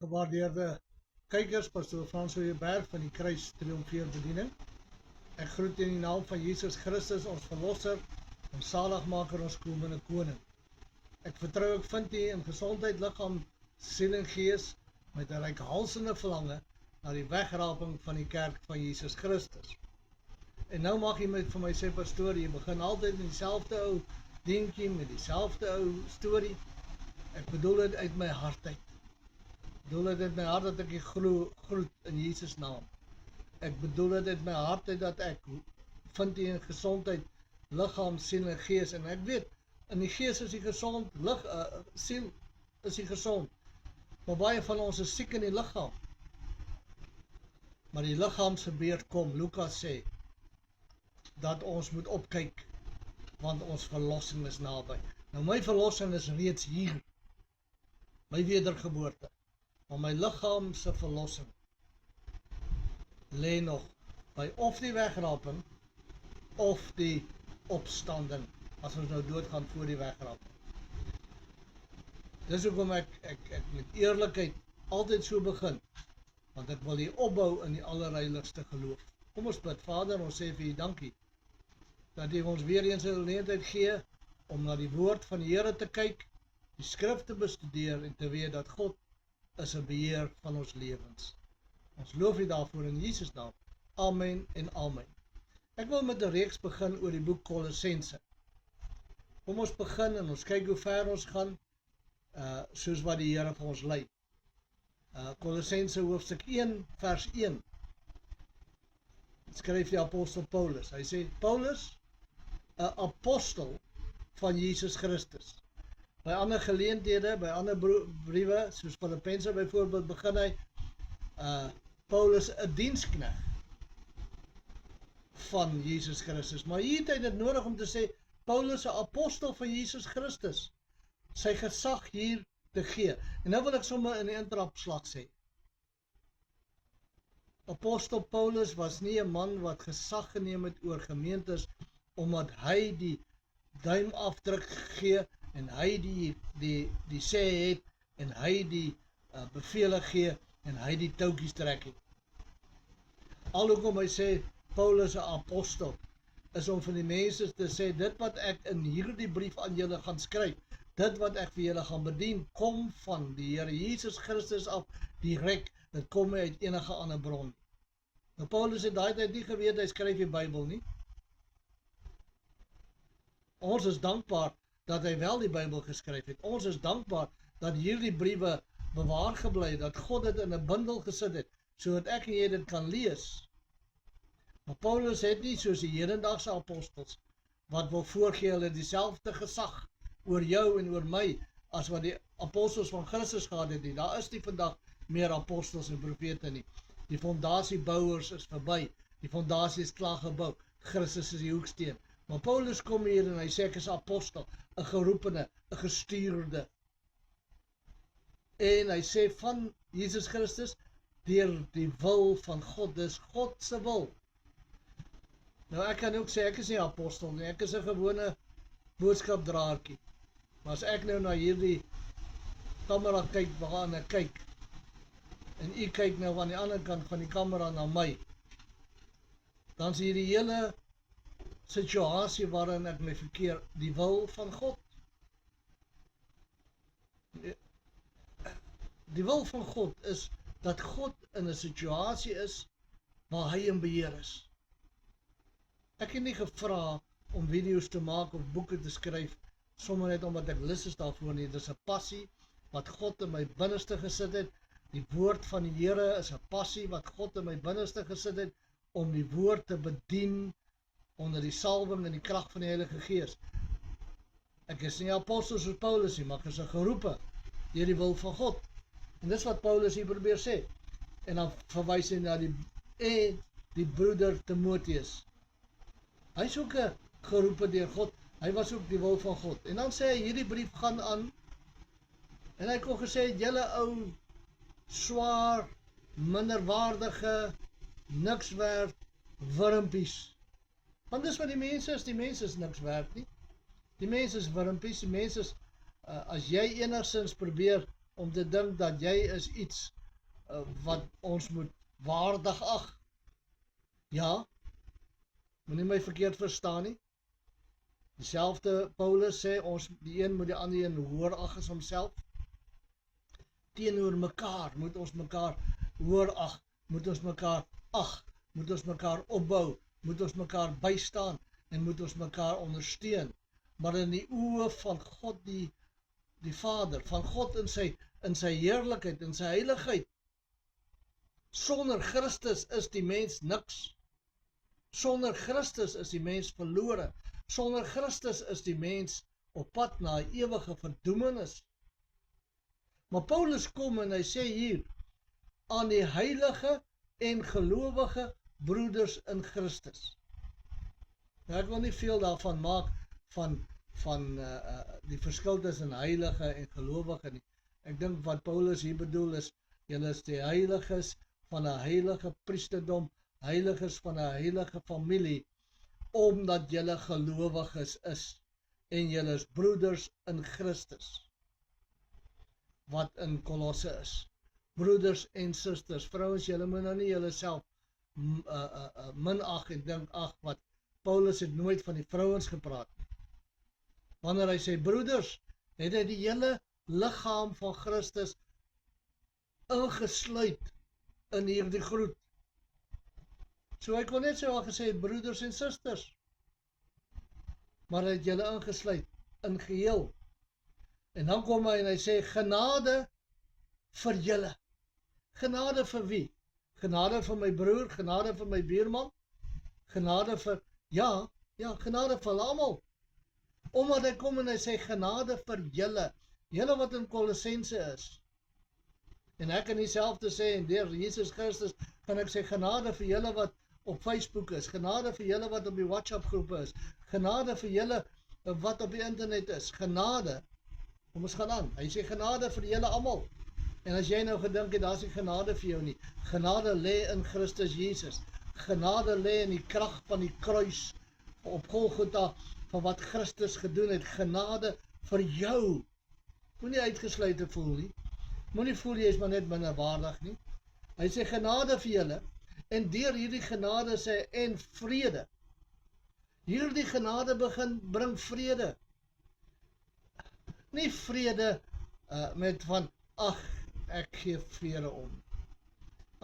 Gewaardeerde kykers, pastoor Frans Hooiberg van die Kruis Triomfeer Bediening. Ek groet in die naam van Jesus Christus, ons Verlosser, ons Zaligmaker, ons komende Koning. Ek vertrou ek vind u in gesondheid, liggaam, siel en gees, met 'n reikhalsende verlange na die wegraping van die kerk van Jesus Christus. En nou mag jy vir my sê, pastoor, jy begin altyd met dieselfde ou dingetjie, met dieselfde ou storie. Ek bedoel dit uit my hart uit. Ek bedoel dit uit my hart dat ek die groet in Jesus naam. Ek bedoel dit uit my hart uit dat ek vind die in gesondheid, liggaam, siel en gees. En ek weet, in die gees is die gesond, siel is die gesond. Maar baie van ons is siek in die liggaam. Maar die liggaamse beurt kom, Lukas sê, dat ons moet opkyk, want ons verlossing is naby. Nou my verlossing is reeds hier, my wedergeboorte, maar my liggaamse verlossing lê nog by of die wegraping, of die opstanding, as ons nou doodgaan voor die wegraping. Dis hoekom ek met eerlikheid altyd so begin, want ek wil die opbou in die allerheiligste geloof. Kom ons bid. Vader, ons sê vir u dankie, dat u ons weer eens 'n geleentheid gee, om na die woord van die Here te kyk, die skrif te bestudeer en te weet dat God is 'n beheer van ons lewens. Ons loof u daarvoor in Jesus naam. Amen en amen. Ek wil met 'n reeks begin oor die boek Kolossense. Kom ons begin en ons kyk hoe ver ons gaan, soos wat die Here vir ons lei. Kolossense hoofstuk 1 vers 1. Skryf die apostel Paulus. Hy sê, Paulus, 'n apostel van Jesus Christus. By ander geleenthede, by ander briewe, soos Filippense byvoorbeeld, begin hy, Paulus 'n diensknegt van Jesus Christus. Maar hier het hy dit nodig om te sê, Paulus 'n apostel van Jesus Christus, sy gesag hier te gee. En nou wil ek sommer in die intrapslag sê, apostel Paulus was nie 'n man wat gesag geneem het oor gemeentes, omdat hy die duimafdruk gee, en hy die sê het, en hy die bevele gee, en hy die touwtjies trek het. Alhoewel hy sê, Paulus 'n apostel, is om vir die mense te sê, dit wat ek in hierdie brief aan julle gaan skryf, dit wat ek vir julle gaan bedien, kom van die Here Jesus Christus af, direk, dit kom nie uit enige ander bron. Nou Paulus het daai tyd nie geweet, hy skryf die Bybel nie. Ons is dankbaar dat hy wel die Bybel geskryf het. Ons is dankbaar dat hierdie briewe bewaar gebly, dat God dit in 'n bundel gesit het, sodat ek en jy dit kan lees. Maar Paulus het nie soos die hedendaagse apostels, wat wil voorgee hulle dieselfde gesag oor jou en oor my, as wat die apostels van Christus gehad het nie. Daar is nie vandag meer apostels en profete nie. Die fondasiebouers is verby, die fondasie is klaar gebou, Christus is die hoeksteen. Maar Paulus kom hier en hy sê ek is apostel, 'n geroepene, 'n gestuurde. En hy sê van Jesus Christus, deur die wil van God, dis God se wil. Nou ek kan ook sê, ek is nie apostel nie, ek is 'n gewone boodskapdraertjie. Maar as ek nou na hierdie kamera kyk, waaraan ek kyk, en u kyk nou aan die ander kant van die kamera na my, dan is hier die hele situasie waarin ek my verkeer, die wil van God. Die wil van God is dat God in 'n situasie is waar hy in beheer is. Ek het nie gevra om video's te maak of boeke te skryf, sommer net omdat ek lus is daarvoor nie. Dit is 'n passie wat God in my binneste gesit het. Die woord van die Here is 'n passie wat God in my binneste gesit het, om die woord te bedien onder die salwing en die krag van die Heilige Gees. Ek is nie apostel soos Paulus nie, maar ek is 'n geroepe deur die wil van God. En dis wat Paulus hier probeer sê. En dan verwys hy na die broeder Timotheus. Hy is ook 'n geroepe deur God, hy was ook die wil van God. En dan sê hy, hierdie brief gaan aan, en hy het ook gesê, julle ou, swaar, minderwaardige, niks werd, wurmpies. Want dis wat die mense is niks werd nie. Die mense is wurmpies, die mense is, as jy enigstens probeer om te dink dat jy is iets wat ons moet waardig ag. Ja, moenie my verkeerd verstaan nie. Dieselfde Paulus sê, die een moet die ander een hoër ag as homself. Teenoor mekaar moet ons mekaar hoër ag, moet ons mekaar ag, moet ons mekaar opbou, moet ons mekaar bystaan en moet ons mekaar ondersteun. Maar in die oë van God die Vader, van God in sy heerlikheid, in sy heiligheid. Sonder Christus is die mens niks. Sonder Christus is die mens verlore. Sonder Christus is die mens op pad na 'n ewige verdoemenis. Maar Paulus kom en hy sê hier, aan die heilige en gelowige broeders in Christus. Nou, ek wil nie veel daarvan maak van die verskil tussen heilige en gelowige nie. Ek dink wat Paulus hier bedoel is, julle is die heiliges van 'n heilige priesterdom, heiliges van 'n heilige familie, omdat julle gelowiges is en julle is broeders in Christus. Wat in Kolosse is. Broeders en susters, vrouens, julle moet nou nie julle self minag en dink, ag wat, Paulus het nooit van die vrouens gepraat nie. Wanneer hy sê broeders, het hy die hele liggaam van Christus ingesluit in hierdie groet. So hy kon net so al gesê het, broeders en susters, maar hy het julle ingesluit, in geheel. En dan kom hy en hy sê, genade vir julle. Genade vir wie? Genade vir my broer, genade vir my buurman, genade vir, ja, genade vir almal. Omdat hy kom en hy sê, genade vir julle, julle wat in Kolossense is. En ek kan nie self te sê, en deur Jesus Christus, kan ek sê, genade vir julle wat op Facebook is, genade vir julle wat op die WhatsApp groepe is, genade vir julle wat op die internet is, genade, kom ons gaan aan, hy sê genade vir julle almal. En as jy nou gedink het, daar is nie genade vir jou nie, genade lê in Christus Jesus, genade lê in die krag van die kruis, op Golgotha, van wat Christus gedoen het, genade vir jou, moenie uitgesluit voel nie, moenie voel jy is maar net minderwaardig nie, hy sê genade vir julle, en deur hierdie genade sê, en vrede, hierdie genade bring vrede, nie vrede met van, ag, ek gee vrede om,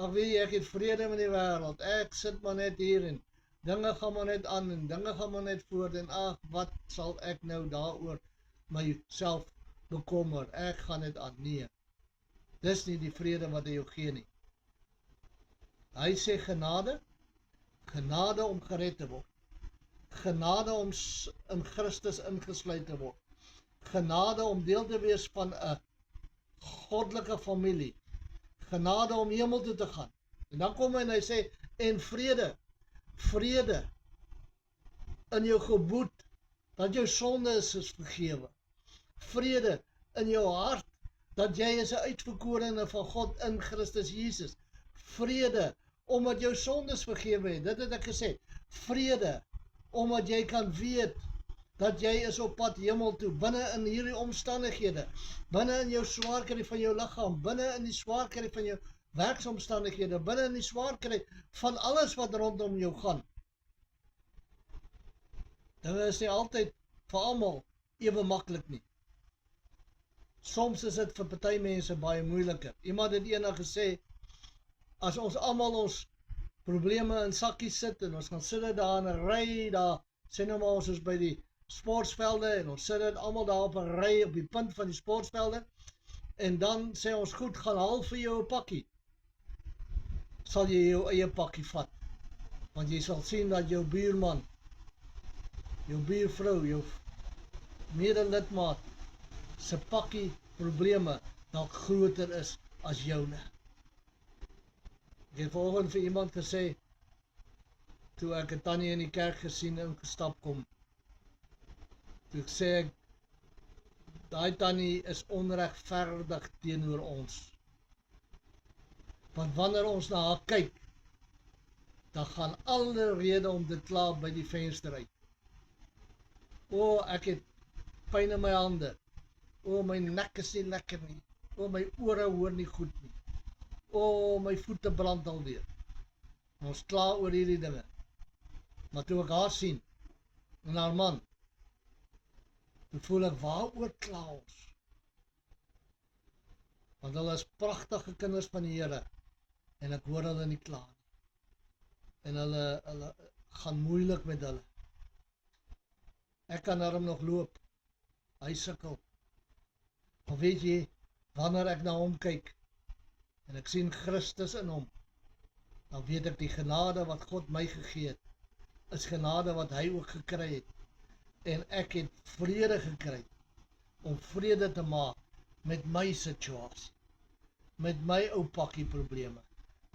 ag weet jy, ek het vrede met die wêreld, ek sit maar net hier en dinge gaan maar net aan en dinge gaan maar net voort en ag, wat sal ek nou daaroor myself bekommer, ek gaan net aan, nee, dis nie die vrede wat hy jou gee nie. Hy sê genade, genade om gered te word, genade om in Christus ingesluit te word, genade om deel te wees van 'n goddelike familie, genade om hemel toe te gaan. En dan kom hy en hy sê, en vrede, vrede in jou gemoed, dat jou sonde is vergewe, vrede in jou hart, dat jy is 'n uitverkorene van God in Christus Jesus, vrede, omdat jou sondes vergewe het, dit het ek gesê, vrede, omdat jy kan weet, dat jy is op pad hemel toe, binne in hierdie omstandighede, binne in jou swaarkry van jou liggaam, binne in die swaarkry van jou werksomstandighede, binne in die swaarkry van alles wat rondom jou gaan. Dinge is nie altyd vir almal ewe maklik nie. Soms is dit vir party mense baie moeiliker. Iemand het eendag gesê, as ons almal ons probleme in sakkies sit en ons gaan sit dit daar in 'n ry, daar sê nou maar ons is by die sportvelde en ons sit dit almal daar op 'n ry op die punt van die sportvelde en dan sê ons goed, gaan haal vir jou 'n pakkie. Sal jy jou eie pakkie vat, want jy sal sien dat jou buurman, jou buurvrou, jou medelidmaat se pakkie probleme dalk groter is as joune. Ek het vanoggend vir iemand gesê, toe ek 'n tannie in die kerk gesien ingestap kom, toe sê ek, daai tannie is onregverdig teenoor ons. Want wanneer ons na haar kyk, dan gaan alle rede om te kla by die venster uit. O, ek het pyn in my hande. O, my nek is nie lekker nie. O, my ore hoor nie goed nie. O, my voete brand alweer. Ons kla oor hierdie dinge. Maar toe ek haar sien, en haar man, toe voel ek, waaroor kla ons? Want hulle is pragtige kinders van die Here, en ek hoor hulle nie kla nie. En hulle gaan moeilik met hulle. Ek kan daarom nog loop, hy sukkel. Maar weet jy, wanneer ek na hom kyk, en ek sien Christus in hom, dan weet ek die genade wat God my gegee het, is genade wat hy ook gekry het. En ek het vrede gekry, om vrede te maak met my situasie, met my ou pakkie probleme,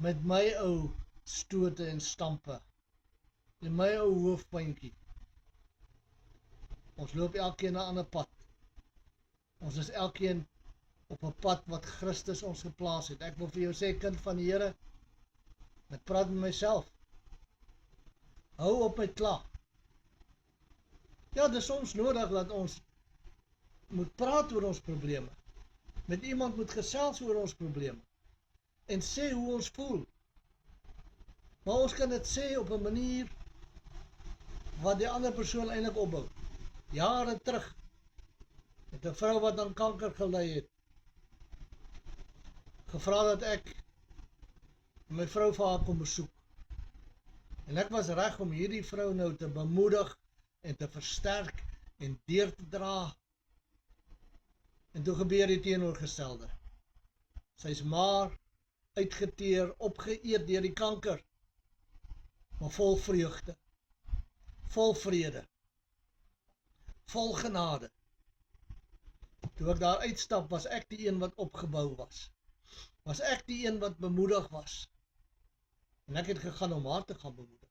met my ou stote en stampe, met my ou hoofpynkie. Ons loop elkeen 'n ander pad. Ons is elkeen op 'n pad wat Christus ons geplaas het. Ek wil vir jou sê, kind van die Here, ek praat met myself. Hou op met kla. Ja, dit is soms nodig dat ons moet praat oor ons probleme. Met iemand moet gesels oor ons probleme. En sê hoe ons voel. Maar ons kan dit sê op 'n manier wat die ander persoon eintlik opbou. Jare terug het 'n vrou wat aan kanker gely het, gevra dat ek my vrou vir haar kom besoek. En ek was reg om hierdie vrou nou te bemoedig en te versterk en deur te dra. En toe gebeur die teenoorgestelde. Sy is maar uitgeteer, opgeëet deur die kanker, maar vol vreugde, vol vrede, vol genade. Toe ek daar uitstap, was ek die een wat opgebou was. Was ek die een wat bemoedig was. En ek het gegaan om haar te gaan bemoedig.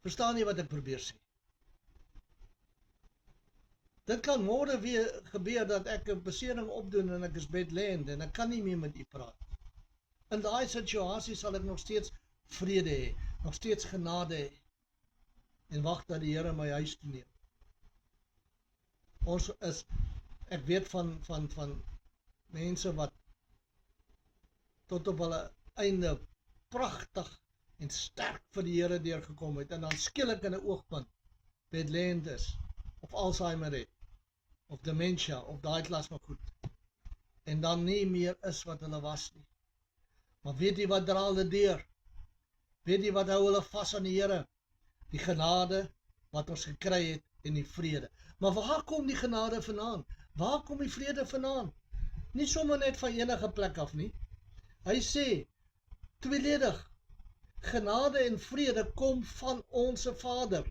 Verstaan jy wat ek probeer sê? Dit kan môre weer gebeur dat ek 'n besering opdoen en ek is bedlend en ek kan nie meer met u praat. In daai situasie sal ek nog steeds vrede hê, nog steeds genade hê en wag dat die Here my huis toe neem. Ons is, ek weet van mense wat tot op hulle einde pragtig en sterk vir die Here deurgekom het en dan skielik in 'n oogpunt bedlend is, of Alzheimer het, of dementia, of daai klas van goed, en dan nie meer is wat hulle was nie. Maar weet jy wat dra hulle deur? Weet jy wat hou hulle vas aan die Here? Die genade wat ons gekry het en die vrede. Maar waar kom die genade vandaan? Waar kom die vrede vandaan? Nie sommer net van enige plek af nie. Hy sê, tweeledig, genade en vrede kom van onse Vader.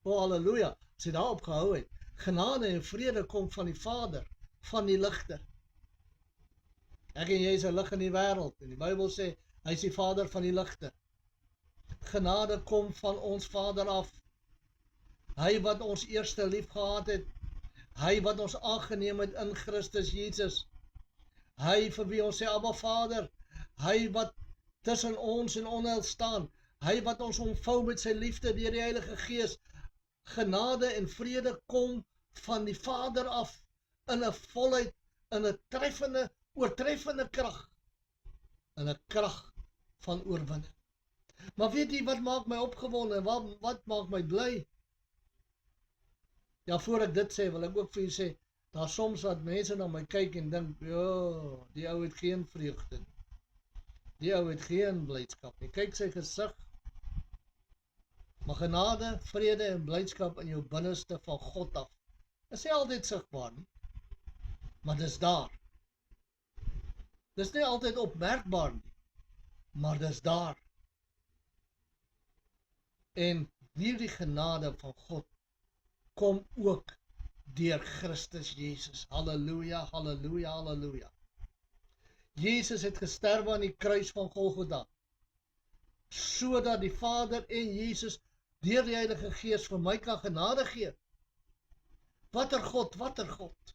O, halleluja, as jy daarop gehou het. Genade en vrede kom van die Vader, van die ligte. Ek en jy is 'n lig in die wêreld, en die Bybel sê, hy is die Vader van die ligte. Genade kom van ons Vader af. Hy wat ons eerste lief gehad het, hy wat ons aangeneem het in Christus Jesus, hy vir wie ons sê, Abba Vader, hy wat tussen ons en onheil staan, hy wat ons omvou met sy liefde deur die Heilige Gees. Genade en vrede kom van die Vader af, in 'n volheid, in 'n treffende, oortreffende krag, in 'n krag van oorwinning. Maar weet jy wat maak my opgewonde en wat maak my bly? Ja, voor ek dit sê, wil ek ook vir julle sê, daar soms wat mense na my kyk en dink, ja, die ou het geen vreugde nie. Die ou het geen blydskap nie. Kyk sy gesig. Maar genade, vrede en blydskap in jou binneste van God af, is nie altyd sigbaar nie, maar dis daar. Dis nie altyd opmerkbaar nie, maar dis daar. En hierdie genade van God kom ook deur Christus Jesus. Halleluja, halleluja, halleluja. Jesus het gesterwe aan die kruis van Golgotha, sodat die Vader en Jesus deur die Heilige Gees vir my kan genade gee. Watter God, watter God.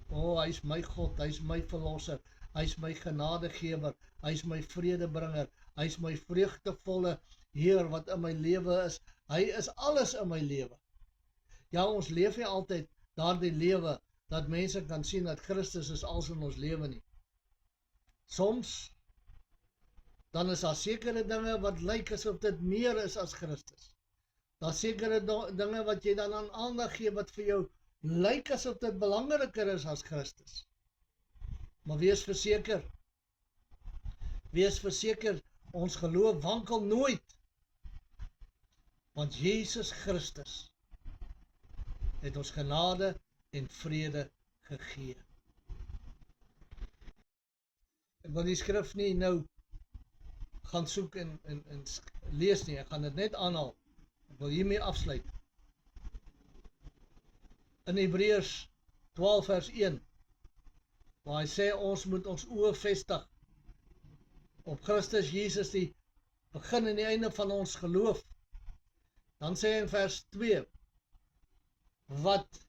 O, hy is my God, hy is my verlosser, hy is my genadegewer, hy is my vredebringer, hy is my vreugdevolle Heer wat in my lewe is, hy is alles in my lewe. Ja, ons leef nie altyd daardie lewe, dat mense kan sien dat Christus is als in ons lewe nie. Soms, dan is daar sekere dinge wat lyk asof dit meer is as Christus. Daar sekere dinge wat jy dan aan aandag gee, wat vir jou lyk asof dit belangriker is as Christus. Maar wees verseker, ons geloof wankel nooit, want Jesus Christus het ons genade en vrede gegee. Ek wil die skrif nie nou gaan soek en lees nie, ek gaan dit net aanhaal. Ek wil hiermee afsluit. In Hebreërs 12 vers 1, waar hy sê ons moet ons oë vestig op Christus Jesus, die begin en die einde van ons geloof. Dan sê hy in vers 2, wat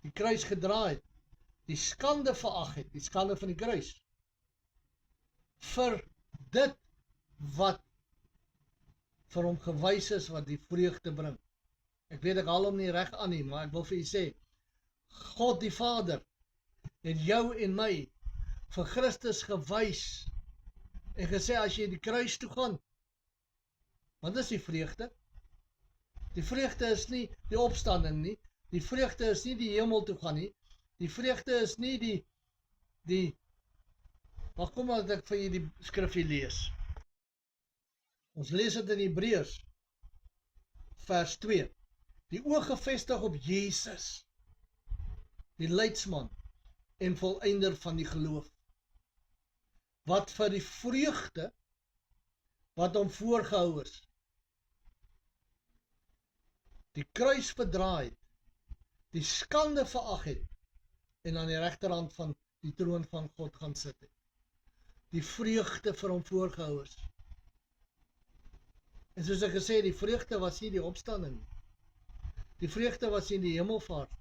die kruis gedra het, die skande verag het, die skande van die kruis, vir dit wat vir hom gewys is, wat die vreugde bring. Ek weet ek haal hom nie reg aan nie, maar ek wil vir u sê, God die Vader het jou en my vir Christus gewys en gesê, as jy die kruis toe gaan, wat is die vreugde? Die vreugde is nie die opstanding nie, die vreugde is nie die hemel toe gaan nie, die vreugde is nie maar kom maar dat ek vir jy die skrifgie lees. Ons lees dit in Hebreërs, vers 2, die oog gefestig op Jesus, die leidsman en voleinder van die geloof, wat vir die vreugde, wat hom voorgehou is, die kruis verdraai het, die skande verag het, en aan die regterhand van die troon van God gaan sit het. Die vreugde vir hom voorgehou is. En soos ek gesê, die vreugde was nie die opstanding. Die vreugde was nie die hemelvaart.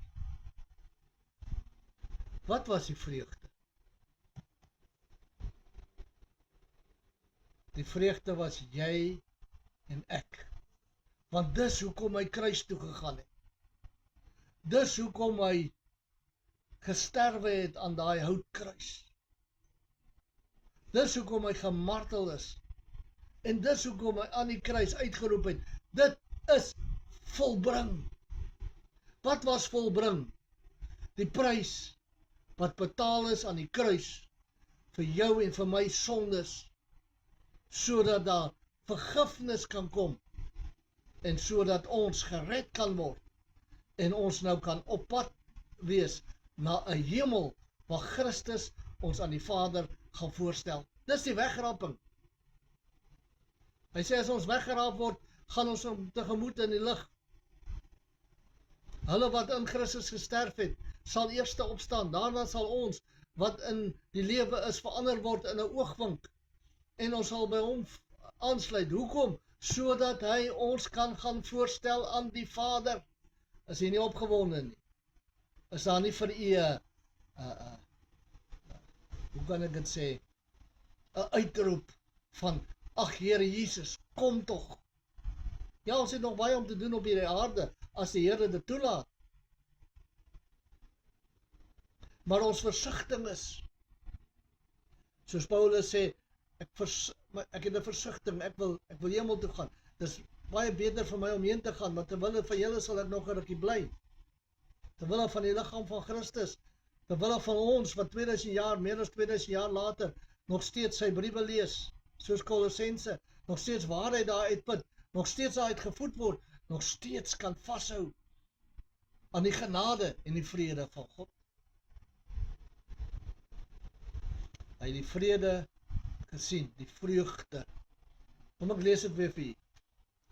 Wat was die vreugde? Die vreugde was jy en ek. Want dis hoekom hy kruis toe gegaan het. Dis hoekom hy gesterwe het aan daai houtkruis. Dis hoekom hy gemartel is. En dis hoekom hy aan die kruis uitgeroep het, dit is volbring. Wat was volbring? Die prys wat betaal is aan die kruis vir jou en vir my sondes, sodat daar vergifnis kan kom en sodat ons gered kan word en ons nou kan op pad wees na 'n hemel waar Christus ons aan die Vader gaan voorstel. Dis die wegraping. Hy sê as ons weggeraap word, gaan ons tegemoet in die lig. Hulle wat in Christus gesterf het, sal eerste opstaan. Daarna sal ons wat in die lewe is verander word in 'n oogwink. En ons sal by hom aansluit. Hoekom? Sodat hy ons kan gaan voorstel aan die Vader. Is hy nie opgewonde nie? Is daar nie vir u hoe kan ek dit sê, 'n uitroep van, ag Here Jesus, kom tog. Ja, ons het nog baie om te doen op hierdie aarde, as die Here dit toelaat. Maar ons versigtiging is, soos Paulus sê, ek het 'n versigtiging, ek wil hemel toe gaan. Dis baie beter vir my om heen te gaan, want terwille van julle sal ek nog 'n rukkie bly. Terwille van die liggaam van Christus, terwille van ons wat 2000 jaar, meer as 2000 jaar later, nog steeds sy briewe lees, soos Kolossense, nog steeds waarheid daar uitput, nog steeds daar uitgevoed word, nog steeds kan vashou aan die genade en die vrede van God. Hy het die vrede gesien, die vreugde. Kom ek lees dit weer vir u.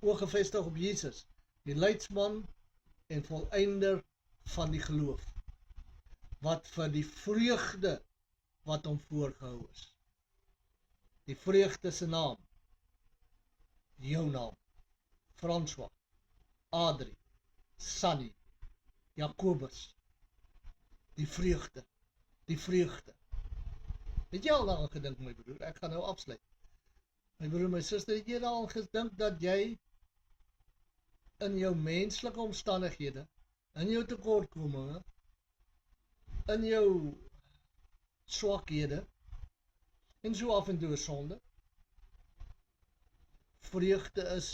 Oog gefestig op Jesus, die leidsman en voleinder van die geloof, wat vir die vreugde wat hom voorgehou is. Die vreugde se naam, jou naam, François, Adrie, Sunny, Jacobus, die vreugde. Het jy al daaraan gedink, my broer? Ek gaan nou afsluit. My broer, my suster, het jy al gedink dat jy in jou menslike omstandighede, in jou tekortkominge, in jou swakhede, en so af en toe is sonde. Vreugde is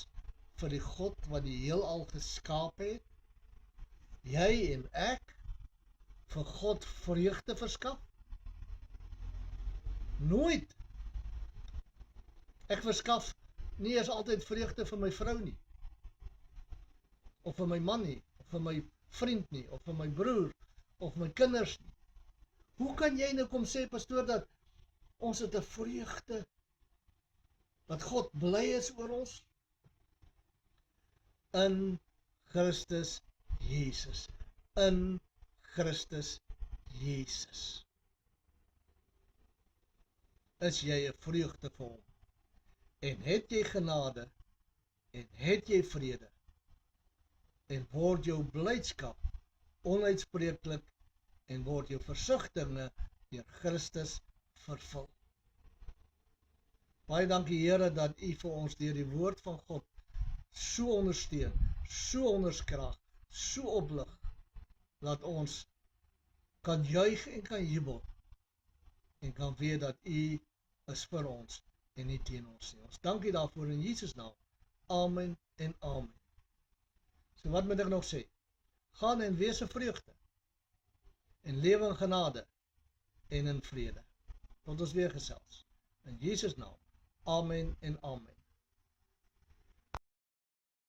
vir die God wat die heelal geskaap het, jy en ek, vir God vreugde verskaf? Nooit. Ek verskaf nie eens altyd vreugde vir my vrou nie, of vir my man nie, of vir my vriend nie, of vir my broer, of my kinders nie. Hoe kan jy nou kom sê, pastoor, dat ons het 'n vreugde, dat God bly is oor ons? In Christus Jesus. In Christus Jesus. Is jy 'n vreugde vir hom? En het jy genade? En het jy vrede? En word jou blydskap onuitspreeklik en word jou versigtinge deur Christus vervul? Baie dankie Here dat U vir ons deur die woord van God so ondersteun, so onderskrag, so oplig, dat ons kan juig en kan jubel en kan weet dat U is vir ons en nie teen ons nie. Ons dankie daarvoor in Jesus naam. Amen en amen. So wat moet ek nog sê? Gaan en wees 'n vreugde en lewe in genade en in vrede. Tot ons weer gesels. In Jesus naam. Amen en amen.